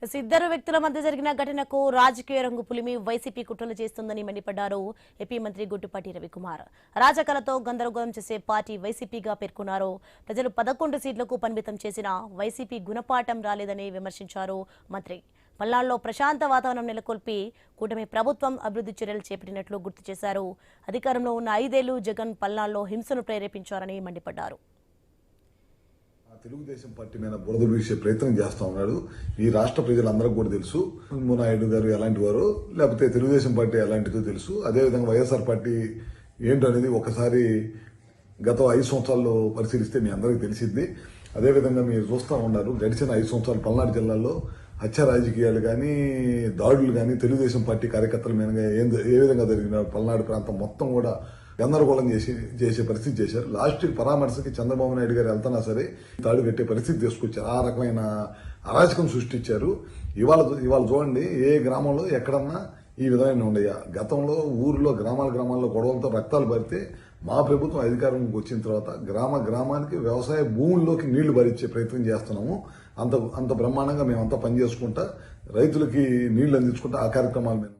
ఇద్దరు వ్యక్తుల మధ్య జరిగిన ఘటనకు రాజకీయ రంగు పులిమి వైసీపీ కుట్రలు చేస్తుందని మండిపడ్డారు ఏపీ మంత్రి గుట్టుపాటి రవికుమార్. రాజకీయాలతో గందరగోళం చేసే పార్టీ వైసీపీగా పేర్కొన్నారు. ప్రజలు 11 సీట్లకు పరిమితం చేసిన వైసీపీ గుణపాఠం రాలేదని విమర్శించారు మంత్రి. పల్నాడులో ప్రశాంత వాతావరణం నెలకొల్పి కూటమి ప్రభుత్వం అభివృద్ధి చర్యలు చేపట్టినట్లు గుర్తు చేశారు. అధికారంలో ఉన్న 5 ఏళ్లు జగన్ పల్నాడులో హింసను ప్రేరేపించారని మండిపడ్డారు. తెలుగుదేశం పార్టీ మీద బురద వీసే ప్రయత్నం చేస్తా ఉన్నాడు. ఈ రాష్ట్ర ప్రజలందరికీ కూడా తెలుసు నాయుడు గారు ఎలాంటి వారు, లేకపోతే తెలుగుదేశం పార్టీ ఎలాంటిదో తెలుసు. అదేవిధంగా వైఎస్ఆర్ పార్టీ ఏంటనేది ఒకసారి గత 5 సంవత్సరాల్లో పరిశీలిస్తే మీ అందరికీ తెలిసింది. అదేవిధంగా మీరు చూస్తూ ఉన్నారు, గడిచిన 5 సంవత్సరాలు పల్నాడు జిల్లాలో హత్య రాజకీయాలు కానీ, దాడులు కానీ తెలుగుదేశం పార్టీ కార్యకర్తల మీద ఏ విధంగా జరిగిన పల్నాడు ప్రాంతం మొత్తం కూడా గందరగోళం చేసే పరిస్థితి చేశారు. లాస్ట్ పరామర్శకి చంద్రబాబు నాయుడు గారు వెళ్తున్నా సరే తాడు కట్టే పరిస్థితి తీసుకొచ్చారు. ఆ రకమైన అరాచకం సృష్టించారు. ఇవాళ చూడండి, ఏ గ్రామంలో ఎక్కడన్నా ఈ విధమైన ఉండయా? గతంలో ఊర్లో గ్రామాల్లో గొడవలతో రక్తాలు పడితే మా ప్రభుత్వం అధికారంలోకి వచ్చిన తర్వాత గ్రామానికి వ్యవసాయ భూముల్లోకి నీళ్లు భరించే ప్రయత్నం చేస్తున్నాము. అంత బ్రహ్మాండంగా మేమంతా పనిచేసుకుంటా రైతులకి నీళ్లు అందించుకుంటా ఆ కార్యక్రమాలు మేము